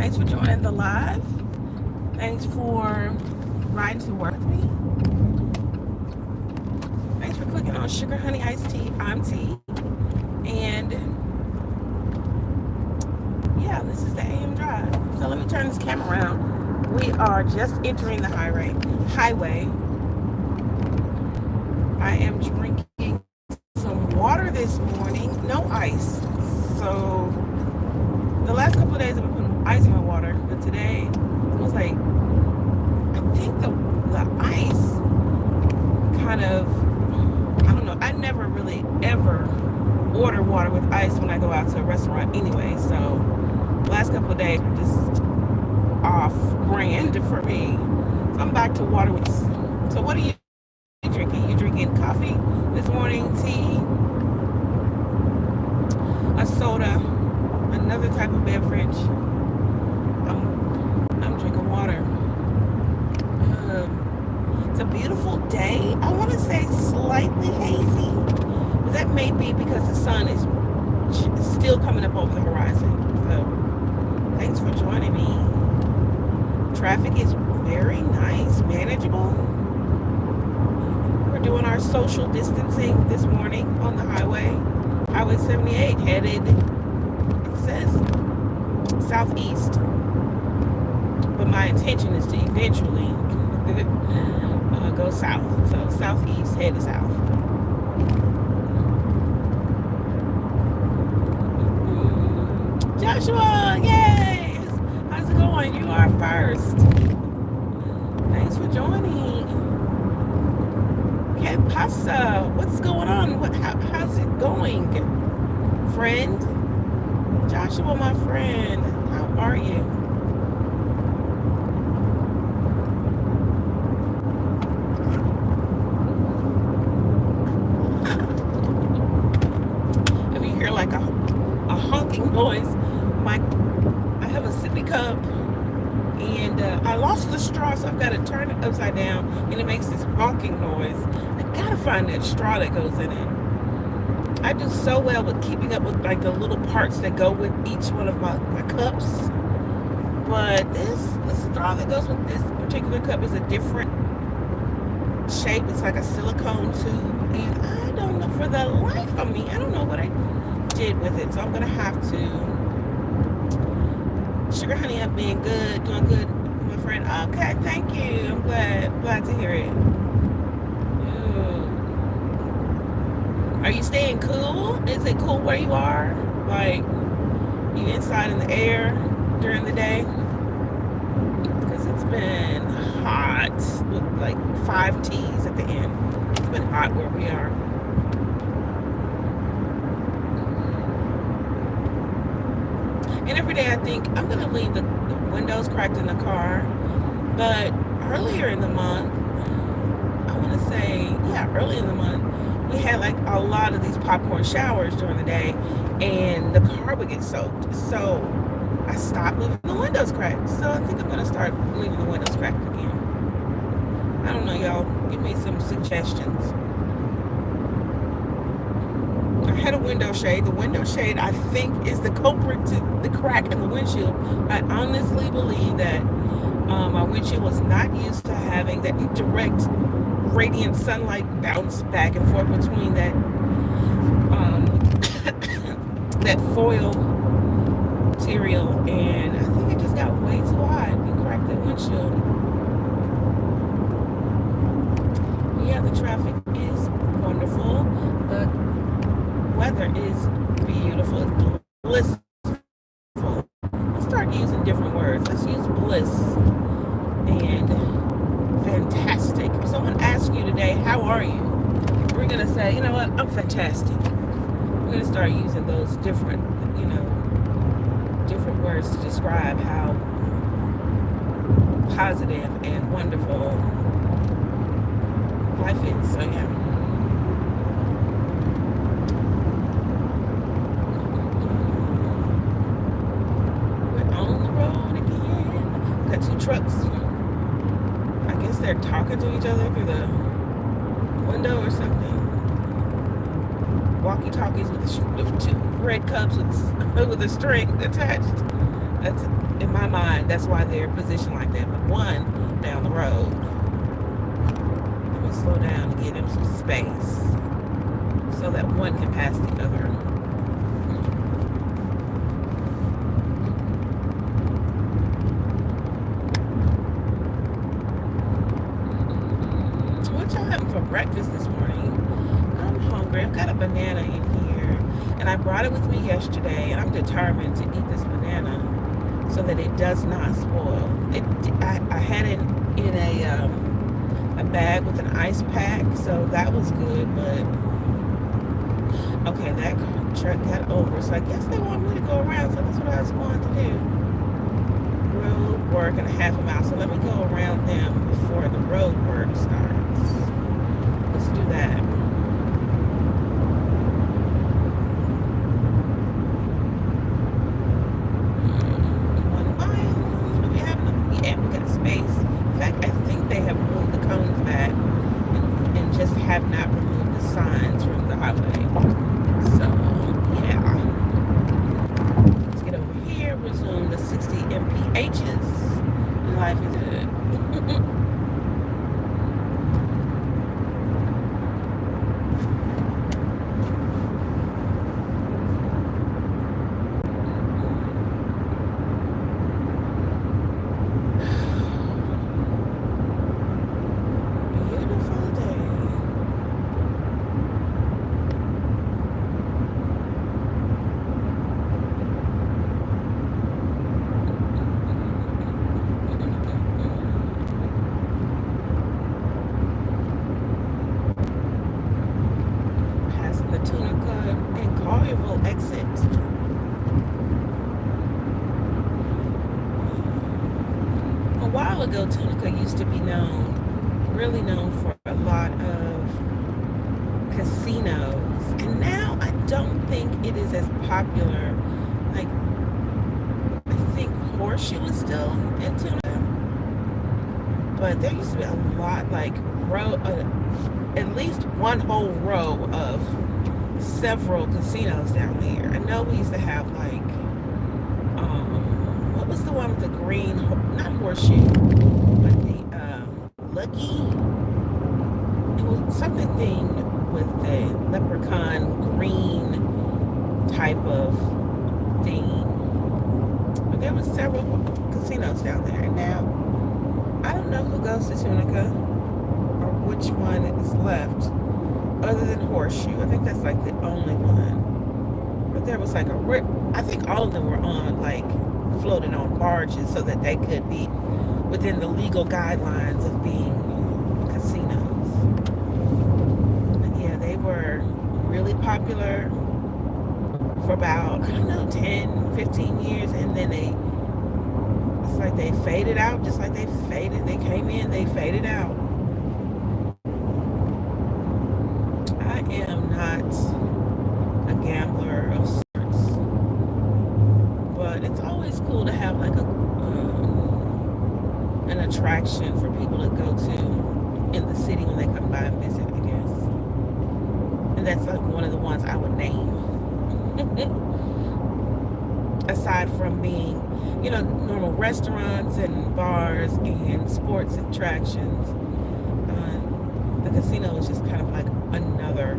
Thanks for joining the live. Thanks for riding to work with me. Thanks for clicking on Sugar Honey Iced Tea. I'm T. And yeah, this is the AM Drive. So let me turn this camera around. We are just entering the highway. I am drinking some water this morning. No ice. So the last couple of days I've been putting ice in my water, but today it was like, I think the ice kind of, I don't know, I never really ever order water with ice when I go out to a restaurant anyway, so the last couple of days are just off brand for me. So I'm back to water with. So what are you drinking? You drinking coffee this morning, tea, a soda, another type of beverage? I'm drinking water. It's a beautiful day. I want to say slightly hazy, but that may be because the sun is still coming up over the horizon. So thanks for joining me. Traffic is very nice, manageable. We're doing our social distancing this morning on the highway. Highway 78 headed, it says southeast, but my intention is to eventually go south. So southeast, headed south. Joshua, yay! How's it going? You are first. Thanks for joining. Que pasa? What's going on? How's it going, friend? Joshua, my friend, how are you? If you hear like a honking noise, I have a sippy cup and I lost the straw, so I've got to turn it upside down and it makes this honking noise. I gotta find that straw that goes in it. I do so well with keeping up with like the little parts that go with each one of my cups, but the straw that goes with this particular cup is a different shape. It's like a silicone tube, and I don't know, for the life of me, I don't know what I did with it, so I'm gonna have to. Sugar honey up, being good, doing good, my friend. Okay, thank you. I'm glad to hear it. Are you staying cool? Is it cool where you are? Like, you inside in the air during the day? Because it's been hot with like 5 T's at the end. It's been hot where we are. And every day I think I'm going to leave the windows cracked in the car. But earlier in the month, I want to say, early in the month, we had like a lot of these popcorn showers during the day, and the car would get soaked. So I stopped leaving the windows cracked. So I think I'm going to start leaving the windows cracked again. I don't know, y'all. Give me some suggestions. I had a window shade. The window shade, I think, is the culprit to the crack in the windshield. I honestly believe that my windshield was not used to having that direct radiant sunlight bounce back and forth between that that foil material, and I think it just got way too hot and cracked the windshield. Yeah, the traffic is wonderful. The weather is beautiful. It's blissful. Let's start using different words. Let's use bliss and fantastic. If someone asks you today, how are you? We're going to say, you know what, I'm fantastic. We're going to start using those different, different words to describe how positive and wonderful life is. So, yeah. We're on the road again. Got 2 trucks. I guess they're talking to each other through the window or something. Walkie-talkies with 2 red cups with a string attached. That's in my mind. That's why they're positioned like that. But one down the road. I'm gonna slow down and give them some space so that one can pass the other. What y'all having for breakfast this morning? I'm hungry. I've got a banana in here, and I brought it with me yesterday, and I'm determined to eat this banana so that it does not spoil. I had it in a bag with an ice pack, so that was good. But okay, that truck got over, so I guess they want me to go around. So that's what I was going to do. Road work and a half a mile. So let me go around them before the road work starts. Let's do that. Have not removed the signs from the highway. So, yeah. Let's get over here, resume the 60 mphs. Life is good. Exit. A while ago, Tunica used to be really known for a lot of casinos, and now I don't think it is as popular. Like, I think Horseshoe is still in Tunica, but there used to be a lot, like at least one whole row of several casinos down there. I know we used to have like, what was the one with the green, not Horseshoe, but the Lucky? It was something themed with the leprechaun green type of theme. But there were several casinos down there. And now, I don't know who goes to Tunica or which one is left. Other than Horseshoe, I think that's like the only one. But there was like I think all of them were on, like, floated on barges so that they could be within the legal guidelines of being casinos. But yeah, they were really popular for about, I don't know, 10, 15 years, and then it's like they faded out, just like they came in, they faded out. I am not a gambler of sorts, but it's always cool to have like an attraction for people to go to in the city when they come by and visit, I guess. And that's like one of the ones I would name. Aside from being, normal restaurants and bars and sports attractions, the casino is just kind of like another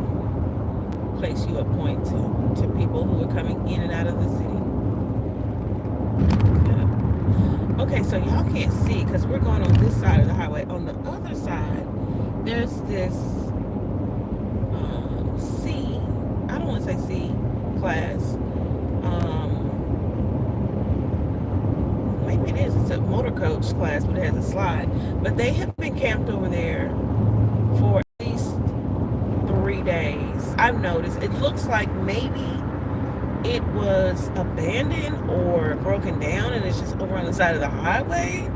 place you appoint to people who are coming in and out of the city. Yeah. Okay, so y'all can't see because we're going on this side of the highway. On the other side, there's this C, I don't want to say C class. Maybe it is. It's a motor coach class, but it has a slide. But they have been camped over there for at least 3 days. I've noticed. It looks like maybe it was abandoned or broken down and it's just over on the side of the highway.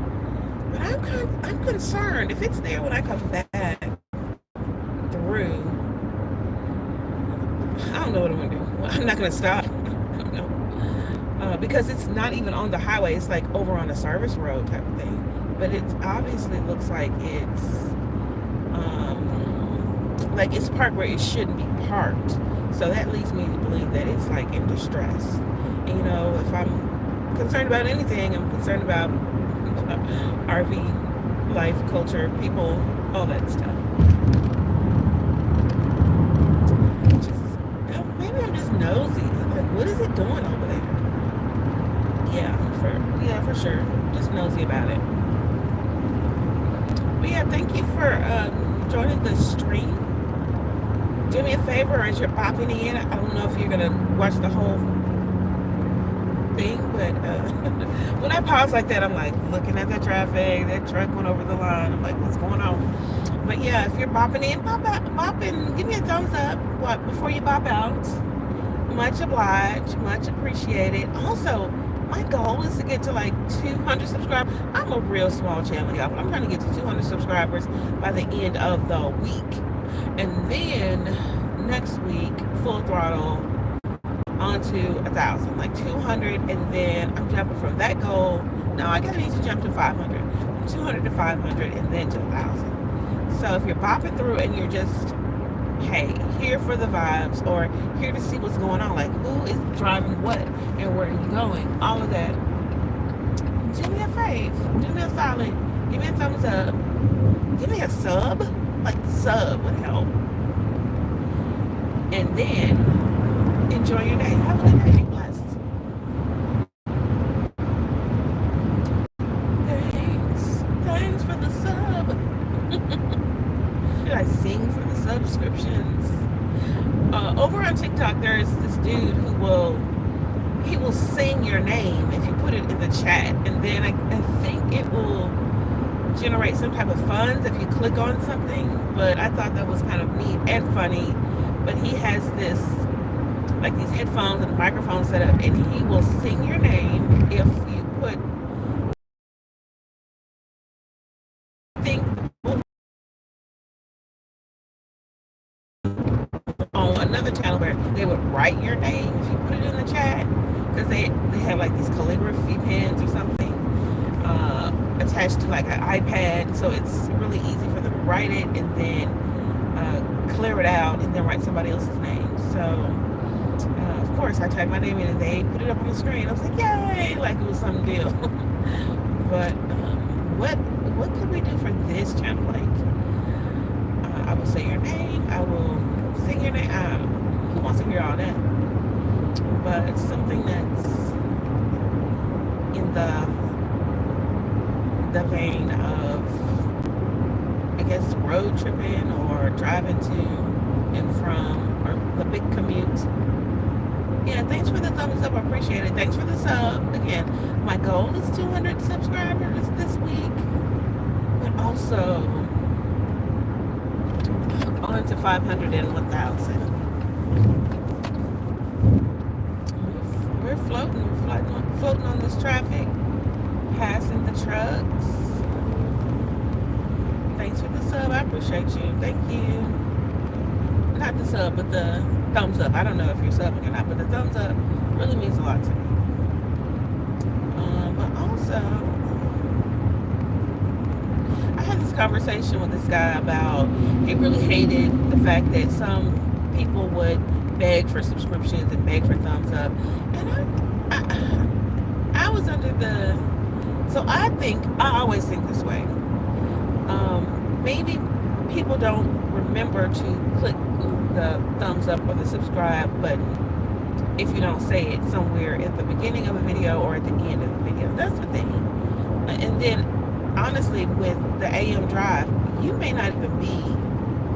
But I'm concerned if it's there when I come back through. I don't know what I'm gonna do. Well, I'm not gonna stop. I don't know. Because it's not even on the highway. It's like over on a service road type of thing. But it obviously looks like it's parked where it shouldn't be parked. So that leads me to believe that it's like in distress. And if I'm concerned about anything. I'm concerned about RV life, culture, people, all that stuff. Maybe I'm just nosy. Like, what is it doing over there? Yeah, for sure. Just nosy about it. But yeah, thank you for joining the stream. Do me a favor as you're popping in. I don't know if you're gonna watch the whole thing, but when I pause like that, I'm like looking at the traffic. That truck went over the line. I'm like, what's going on? But yeah, if you're bopping in, bop in, give me a thumbs up before you bop out. Much obliged, much appreciated. Also, my goal is to get to like 200 subscribers. I'm a real small channel, y'all, but I'm trying to get to 200 subscribers by the end of the week. And then next week, full throttle onto 1,000, like 200, and then I'm jumping from that goal. Now I gotta need to jump to 500, from 200 to 500, and then to 1,000. So if you're bopping through and you're just, hey, here for the vibes, or here to see what's going on, like who is driving what and where are you going, all of that, do me a fave, do me a solid, give me a thumbs up, give me a sub, like the sub would help, and then enjoy your day. Have a good day. Be blessed. Thanks for the sub. Should I sing for the subscriptions? Over on TikTok, there's this dude who will sing your name if you put it in the chat, and then I think it will generate some type of funds if you click on something. But I thought that was kind of neat and funny. But he has this, like these headphones and a microphone set up, and he will sing your name if you put, I think, on another channel where they would write your name if you put it in the chat, because they have like these calligraphy pens or something attached to like an iPad, so it's really easy for them to write it and then clear it out and then write somebody else's name. So of course I typed my name in and they put it up on the screen. I was like, yay, like it was some deal. But what could we do for this channel? Like I will say your name, I will sing your name. Who wants to hear all that? But it's something that's in the vein of, I guess, road tripping or driving to and from, or the big commute. Yeah, thanks for the thumbs up. I appreciate it. Thanks for the sub. Again, my goal is 200 subscribers this week, but also on to 500 and 1,000. We're floating on this traffic, passing the trucks. Thanks for the sub. I appreciate you. Thank you. Not the sub, but the thumbs up. I don't know if you're subbing or not, but the thumbs up really means a lot to me. But also, I had this conversation with this guy about, he really hated the fact that some people would beg for subscriptions and beg for thumbs up. And I was under the, so I always think this way. Maybe people don't remember to click the thumbs up or the subscribe button if you don't say it somewhere at the beginning of a video or at the end of the video. That's the thing. And then honestly, with the AM drive, you may not even be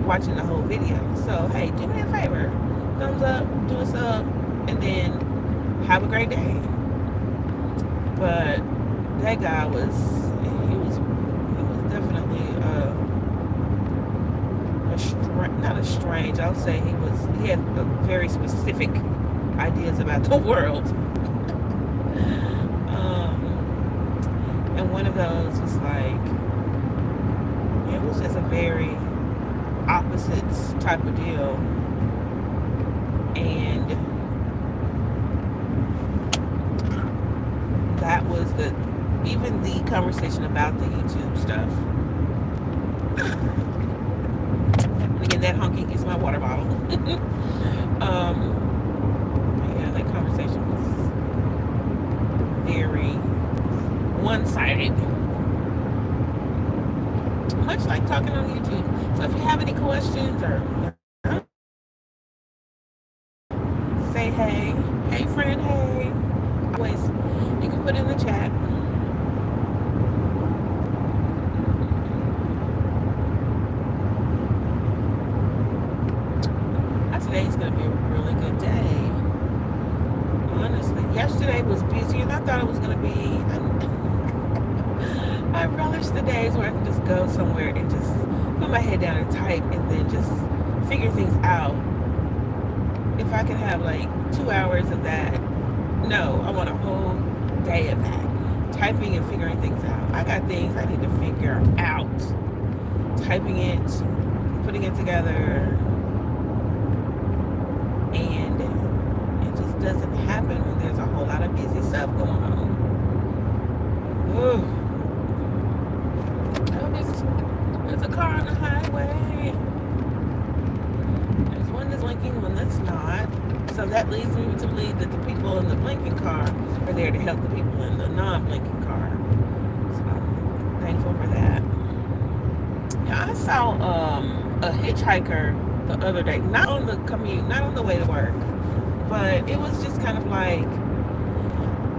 watching the whole video. So hey, do me a favor, thumbs up, do a sub, and then have a great day. But that guy was definitely not a strange. I'll say he had very specific ideas about the world. And one of those was like, it was just a very opposites type of deal. And that was even the conversation about the YouTube stuff. And again, that honking is my water bottle. Yeah, that conversation was very one-sided, much like talking on YouTube. So if you have any questions or say hey, hey friend, hey, always you can put in the chat. Today's gonna be a really good day. Honestly, yesterday was busier than I thought it was gonna be. I relish the days where I can just go somewhere and just put my head down and type and then just figure things out. If I could have like 2 hours of that, no, I want a whole day of that. Typing and figuring things out. I got things I need to figure out. Typing it, putting it together, and it just doesn't happen when there's a whole lot of busy stuff going on. Ooh. Oh, there's a car on the highway. There's one that's blinking, one that's not. So that leads me to believe that the people in the blinking car are there to help the people in the non-blinking car. So I'm thankful for that. Now, I saw a hitchhiker the other day, not on the commute, not on the way to work, but it was just kind of like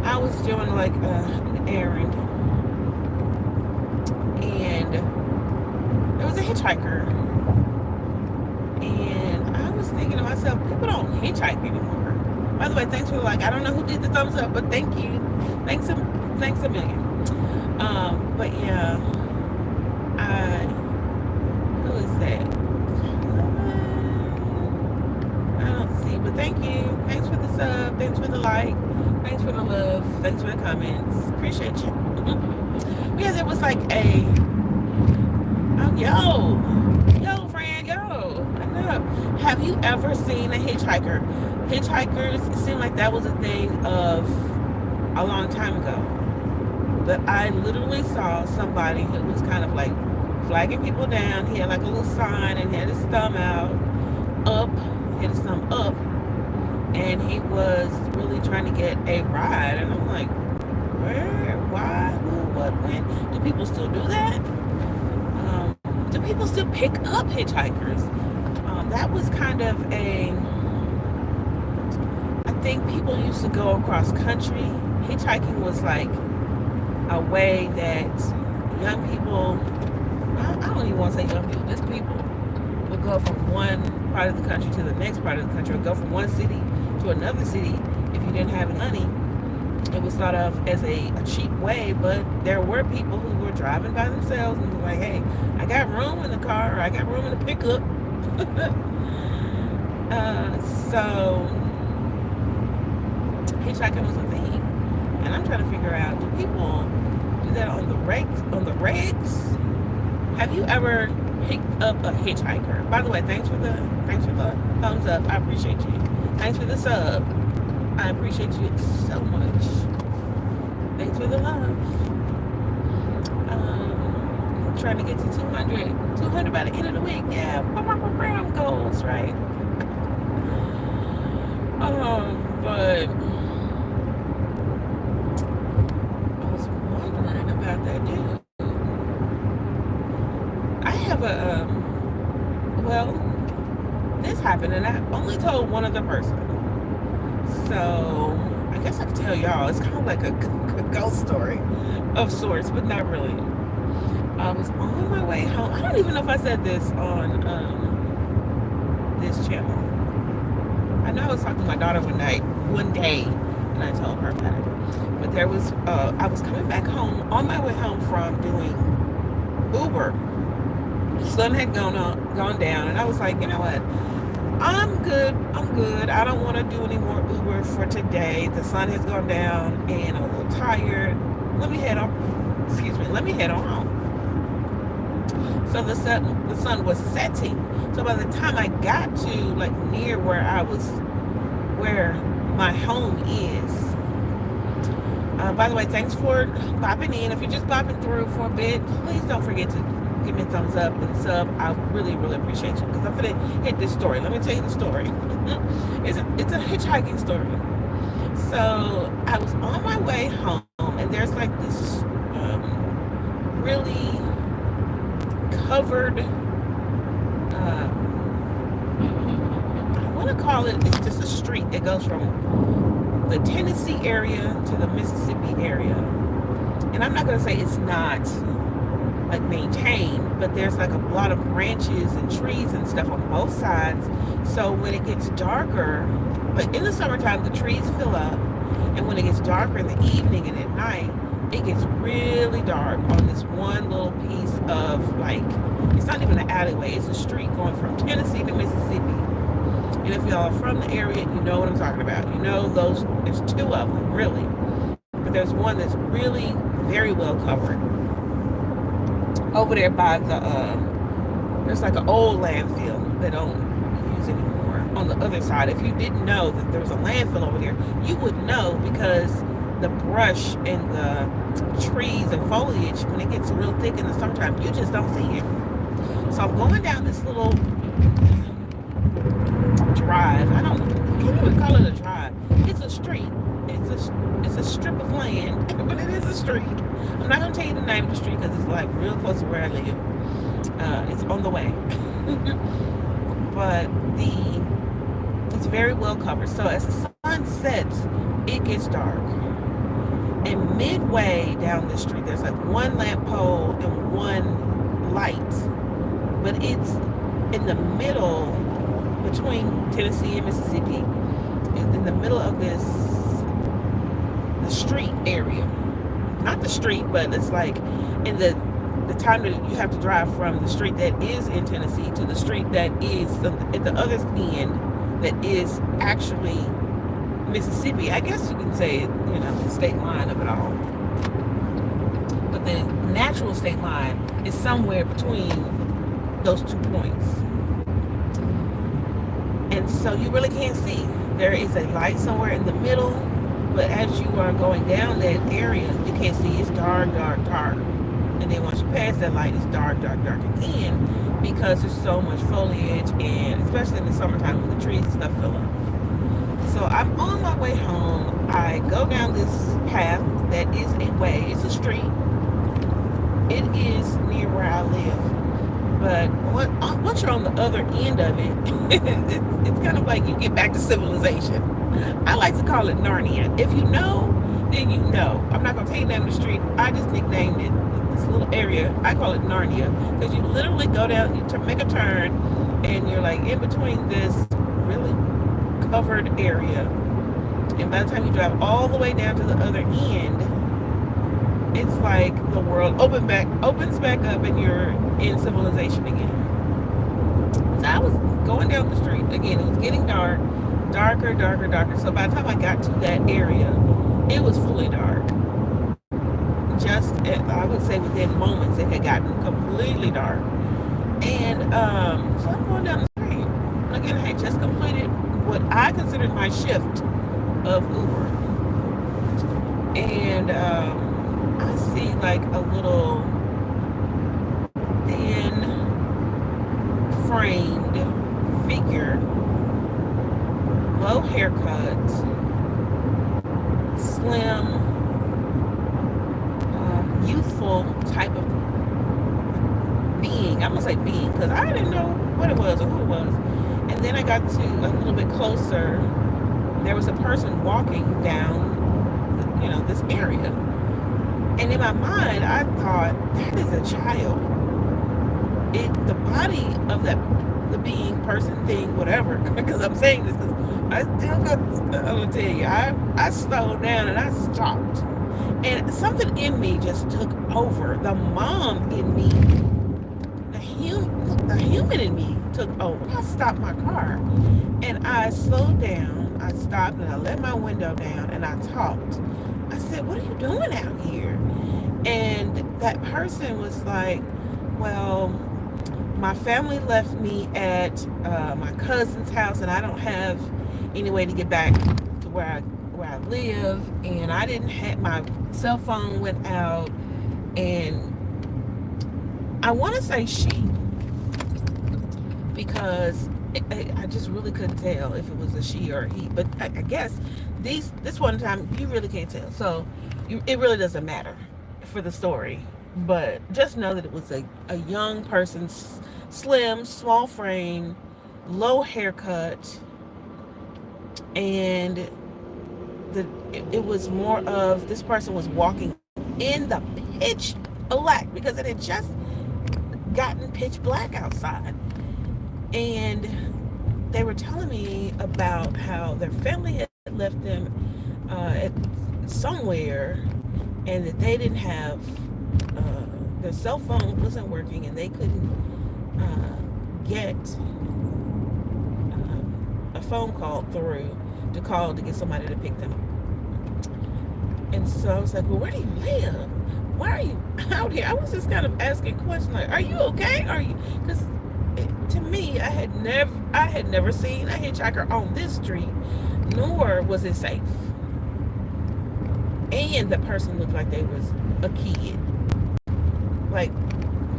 I was doing like an errand, and there was a hitchhiker, and I was thinking to myself, people don't hitchhike anymore. By the way, thanks for the like. I don't know who did the thumbs up, but thank you, thanks a million. But yeah, who is that? But thank you. Thanks for the sub. Thanks for the like. Thanks for the love. Thanks for the comments. Appreciate you. Because it was like yo, friend, yo. I know. Have you ever seen a hitchhiker? Hitchhikers seem like that was a thing of a long time ago. But I literally saw somebody who was kind of like flagging people down. He had like a little sign and had his thumb out, up, had his thumb up. And he was really trying to get a ride. And I'm like, where, why, who, what, when? Do people still do that? Do people still pick up hitchhikers? That was kind of I think people used to go across country. Hitchhiking was like a way that young people, I don't even want to say young people, just people would go from one part of the country to the next part of the country, or go from one city to another city. If you didn't have money, it was thought of as a cheap way, but there were people who were driving by themselves and were like, hey, I got room in the car, or I got room in the pickup. So hitchhiking was a thing, and I'm trying to figure out, do people do that on the regs? Have you ever picked up a hitchhiker? By the way, thanks for the thumbs up. I appreciate you. Thanks for the sub. I appreciate you so much. Thanks for the love. Trying to get to 200 by the end of the week. Yeah, goals, right? But I was wondering about that dude. I have this happened, and I only told one other person. So I guess I could tell y'all. It's kind of like a ghost story of sorts, but not really. I was on my way home. I don't even know if I said this on this channel. I know I was talking to my daughter one day, and I told her about it. But there was, I was coming back home, on my way home from doing Uber. The sun had gone down, and I was like, you know what? I'm good. I don't want to do any more Uber for today. The sun has gone down, and I'm a little tired. Let me head on home. So the sun was setting. So by the time I got to like near where my home is. By the way, thanks for bopping in. If you're just bopping through for a bit, please don't forget to give me a thumbs up and sub. I really, really appreciate you, because I'm gonna hit this story. Let me tell you the story. It's a hitchhiking story. So I was on my way home. there's like this really covered, I want to call it, it's just a street that goes from the Tennessee area to the Mississippi area. And I'm not going to say it's not like maintained, but there's like a lot of branches and trees and stuff on both sides. So when it gets darker, like in the summertime, the trees fill up, and when it gets darker in the evening and at night, it gets really dark on this one little piece of, like, it's not even an alleyway, it's a street going from Tennessee to Mississippi. And if y'all are from the area, you know what I'm talking about. You know those, there's two of them, really. But there's one that's really very well covered. Over there by the, there's like an old landfill they don't use anymore. On the other side, if you didn't know that there was a landfill over there, you would know, because the brush and the trees and foliage, when it gets real thick in the summertime, you just don't see it. So I'm going down this little drive. I can't even call it a drive. It's a street. It's a strip of land, but it is a street. I'm not gonna tell you the name of the street because it's like real close to where I live. It's on the way, but it's very well covered. So as the sun sets, it gets dark. And midway down the street, there's like one lamp pole and one light, but it's in the middle between Tennessee and Mississippi. It's in the middle of the street area. Not the street, but it's like in the time that you have to drive from the street that is in Tennessee to the street that is at the other end that is actually Mississippi. I guess you can say, the state line of it all. But the natural state line is somewhere between those 2 points. And so you really can't see. There is a light somewhere in the middle, but as you are going down that area, you can't see. It's dark, dark, dark. And then once you pass that light, it's dark, dark, dark again, because there's so much foliage, and especially in the summertime when the trees and stuff fill up. So I'm on my way home. I go down this path that is a way. It's a street. It is near where I live. But once you're on the other end of it, it's kind of like you get back to civilization. I like to call it Narnia. If you know, then you know. I'm not going to tell you the name of the street. I just nicknamed it, this little area. I call it Narnia, because you literally go down, you make a turn, and you're like in between this really covered area. And by the time you drive all the way down to the other end, it's like the world opens back up and you're in civilization again. So I was going down the street. Again, it was getting dark, darker, darker, darker. So by the time I got to that area, it was fully dark. Just, I would say within moments, it had gotten completely dark. And so I'm going down the street. Again, I had just completed what I considered my shift of Uber. And I see like a little thin framed figure, low haircut, slim, youthful type of being. I'm gonna say being because I didn't know what it was or who it was. And then I got to a little bit closer. There was a person walking down, this area. And in my mind, I thought, that is a child. The body of the being, person, thing, whatever, because I'm saying this because I'm going to tell you, I slowed down and I stopped. And something in me just took over. The mom in me, the human in me took over. I stopped my car and I slowed down. I stopped and I let my window down and I talked. I said, what are you doing out here? And that person was like, well, my family left me at my cousin's house and I don't have any way to get back to where I live, and I didn't have, my cell phone went out, and I want to say she, because I just really couldn't tell if it was a she or a he, but I guess this one time you really can't tell. So it really doesn't matter for the story. But just know that it was a young person, slim, small frame, low haircut, and it was more of this person was walking in the pitch black because it had just gotten pitch black outside. And they were telling me about how their family had left them at somewhere, and that they didn't have their cell phone wasn't working, and they couldn't get a phone call through to call to get somebody to pick them up. And so I was like, well, where do you live? Why are you out here? I was just kind of asking questions like, are you okay? Are you? Because to me, I had never seen a hitchhiker on this street, nor was it safe. And the person looked like they was a kid, like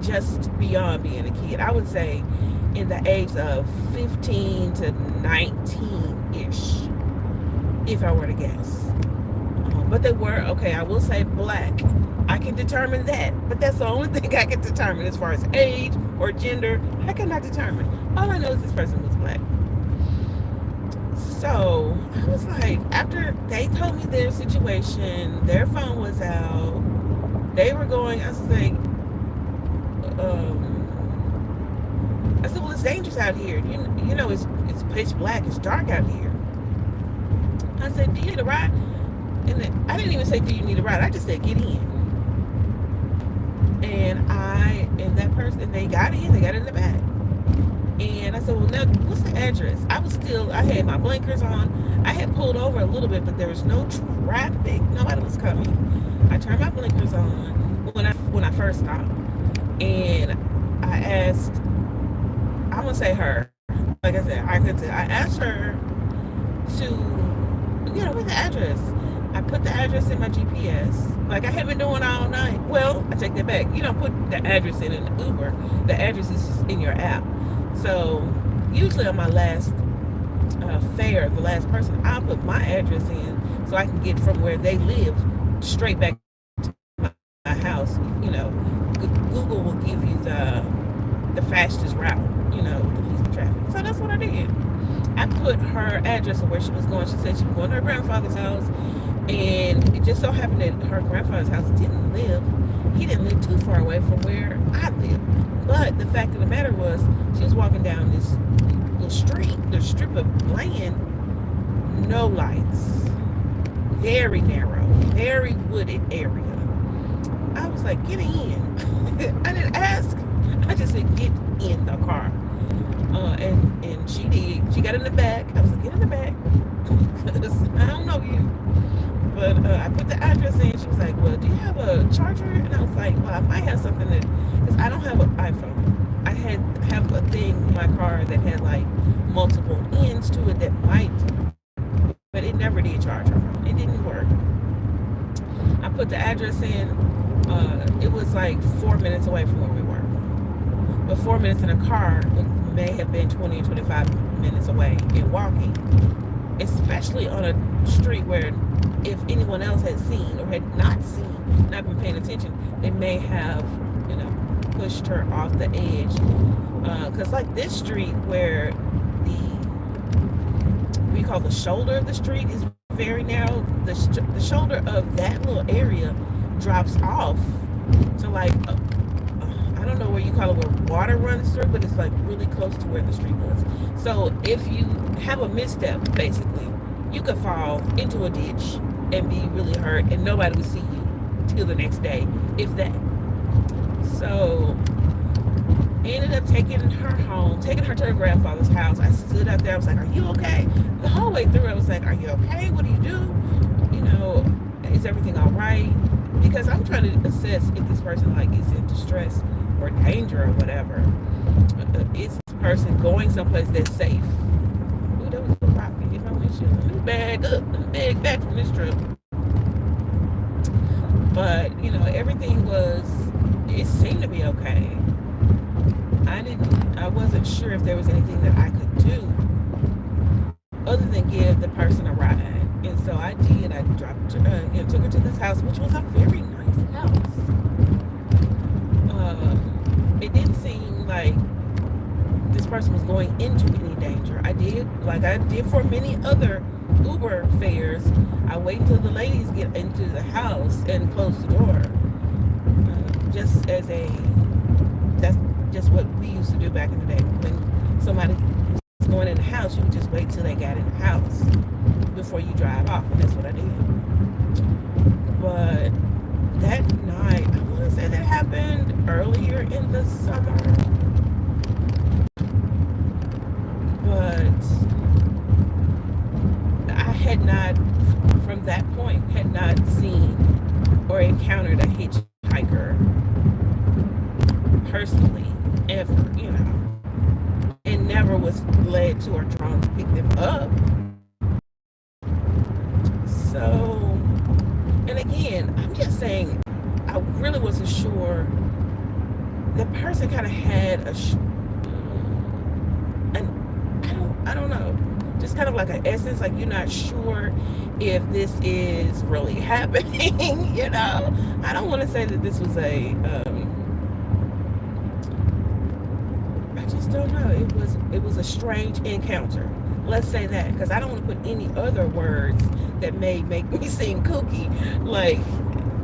just beyond being a kid. I would say in the age of 15 to 19-ish, if I were to guess. But they were, okay, I will say black. I can determine that, but that's the only thing I can determine as far as age or gender. I cannot determine. All I know is this person was black. So I was like, after they told me their situation, their phone was out, they were going, I was like, well, it's dangerous out here. You know, it's pitch black, it's dark out here. I said, do you need a ride? And then, I didn't even say, do you need a ride? I just said, get in. And that person, they got in the back. And I said, well, now, what's the address? I had my blinkers on. I had pulled over a little bit, but there was no traffic. Nobody was coming. I turned my blinkers on when I first stopped. And I asked, I'm going to say her. Like I said, I asked her to, what's the address? I put the address in my GPS, like I have been doing all night. Well, I take that back. You don't put the address in an Uber. The address is just in your app. So usually on my last fare, the last person, I'll put my address in so I can get from where they live straight back to my house. Google will give you the fastest route, the least traffic. So that's what I did. I put her address of where she was going. She said she was going to her grandfather's house. And it just so happened that her grandfather's house he didn't live too far away from where I live. But the fact of the matter was, she was walking down this little street, the strip of land, no lights, very narrow, very wooded area. I was like, get in. I didn't ask. I just said, get in the car. And she did. She got in the back. I was like, get in the back. Because I don't know you. But I put the address in. She was like, well, do you have a charger? And I was like, well, I might have something because I don't have an iPhone. I have a thing in my car that had like multiple ends to it that might, but it never did charge her phone. It didn't work. I put the address in. It was like 4 minutes away from where we were. But 4 minutes in a car may have been 20 or 25 minutes away in walking, especially on a street where if anyone else had seen or had not been paying attention, they may have, pushed her off the edge. Because like this street where we call the shoulder of the street is very narrow, the shoulder of that little area drops off to like, I don't know where you call it, where water runs through, but it's like really close to where the street was. So if you have a misstep, basically, you could fall into a ditch and be really hurt, and nobody would see you till the next day, if that. So I ended up taking her to her grandfather's house. I stood out there. I was like, are you okay? The whole way through, I was like, are you okay? What do you do? Is everything all right? Because I'm trying to assess if this person like is in distress or danger or whatever. Is this person going someplace that's safe? Ooh, that was a rocket. Hit my windshield. Let me bag up. Let me bag back from this trip. But, everything it seemed to be okay. I wasn't sure if there was anything that I could do other than give the person a ride. And so I did. I took her to this house, which was a very nice house. It didn't seem like this person was going into any danger. I did, like I did for many other Uber fares, I wait until the ladies get into the house and close the door. Just as a, that's just what we used to do back in the day. When somebody was going in the house, you would just wait till they got in the house before you drive off, and that's what I did. But that night, I want to say that happened earlier in the summer. But I had not, from that point, had not seen or encountered a hitchhiker personally ever, and never was led to or drawn to pick them up. So, and again, I'm just saying, I really wasn't sure. The person kind of had I don't know, just kind of like an essence, like you're not sure if this is really happening. I don't want to say that this was I just don't know. It was a strange encounter. Let's say that, because I don't want to put any other words that may make me seem kooky. Like,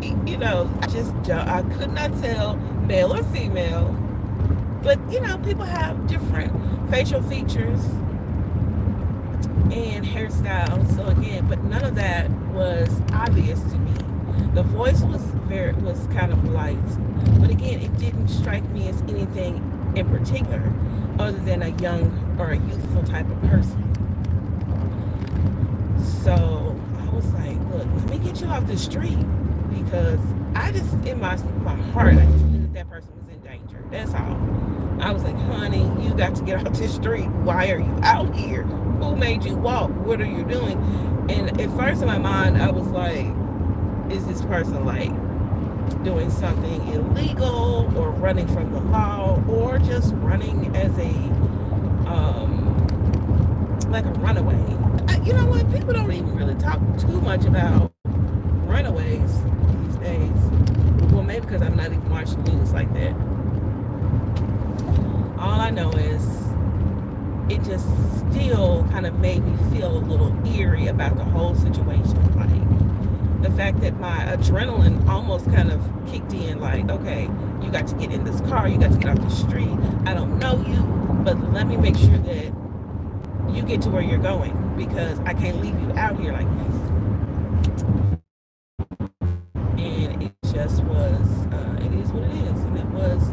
I could not tell male or female. But people have different facial features and hairstyles. So again, but none of that was obvious to me. The voice was kind of light, but again, it didn't strike me as anything in particular other than a young or a youthful type of person. So I was like, look, let me get you off the street, because I just, in my heart, I just knew that person was in danger. That's all. I was like, honey, you got to get off the street. Why are you out here? Who made you walk? What are you doing? And at first in my mind, I was like, is this person like doing something illegal or running from the law, or just running as a like a runaway? You know what? People don't even really talk too much about runaways these days. Well, maybe because I'm not even watching news like that. All I know is it just still kind of made me feel a little eerie about the whole situation. Like the fact that my adrenaline almost kind of kicked in, like, okay, you got to get in this car, you got to get off the street. I don't know you, but let me make sure that you get to where you're going, because I can't leave you out here like this. And it just was, it is what it is. And it was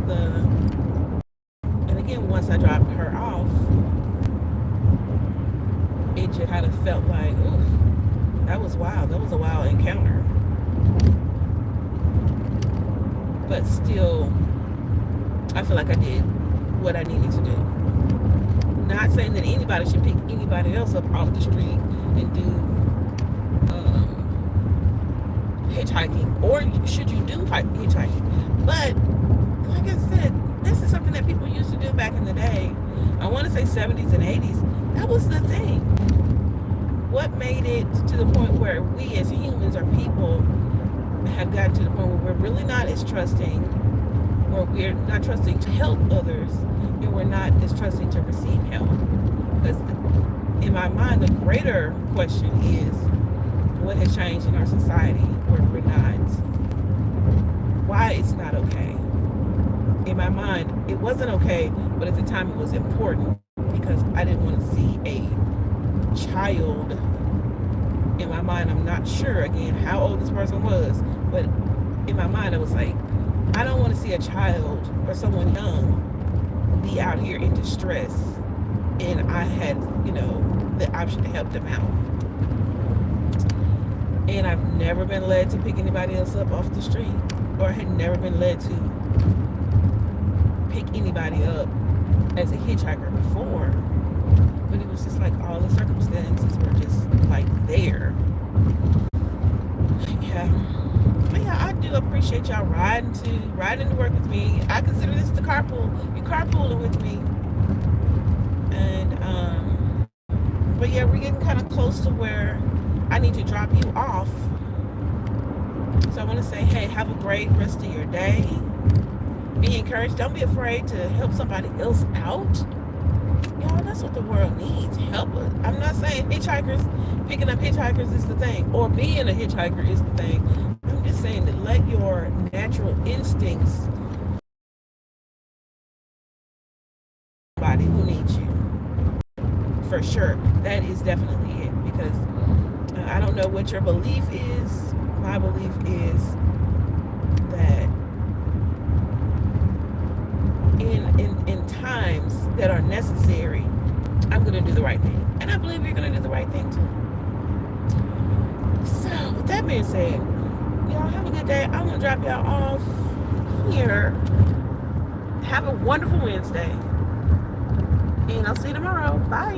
and again, once I dropped her off, it just kind of felt like, ooh, that was wild. That was a wild encounter. But still, I feel like I did what I needed to do. Not saying that anybody should pick anybody else up off the street and do hitchhiking, or should you do hitchhiking. But like I said, this is something that people used to do back in the day. I want to say 70s and 80s. That was the thing. What made it to the point where we as humans or people have gotten to the point where we're really not as trusting, or we're not trusting to help others, and we're not as trusting to receive help? Because in my mind, the greater question is, what has changed in our society where we're not, why it's not okay? In my mind, it wasn't okay, but at the time it was important, because I didn't want to see a child. In my mind, I'm not sure again how old this person was, but in my mind I was like, I don't want to see a child or someone young be out here in distress, and I had the option to help them out. And I've never been led to pick anybody else up off the street, or had never been led to pick anybody up as a hitchhiker before. But it was just like all the circumstances were just like there. Yeah. But yeah, I do appreciate y'all riding to work with me. I consider this the carpool. You're carpooling with me. And But yeah, we're getting kind of close to where I need to drop you off. So I want to say, hey, have a great rest of your day. Be encouraged. Don't be afraid to help somebody else out. Y'all, that's what the world needs. Help us. I'm not saying picking up hitchhikers is the thing, or being a hitchhiker is the thing. I'm just saying that let your natural instincts somebody who needs you. For sure. That is definitely it. Because I don't know what your belief is. My belief is that in times that are necessary, I'm going to do the right thing. And I believe you're going to do the right thing too. So, with that being said, y'all have a good day. I'm going to drop y'all off here. Have a wonderful Wednesday. And I'll see you tomorrow. Bye.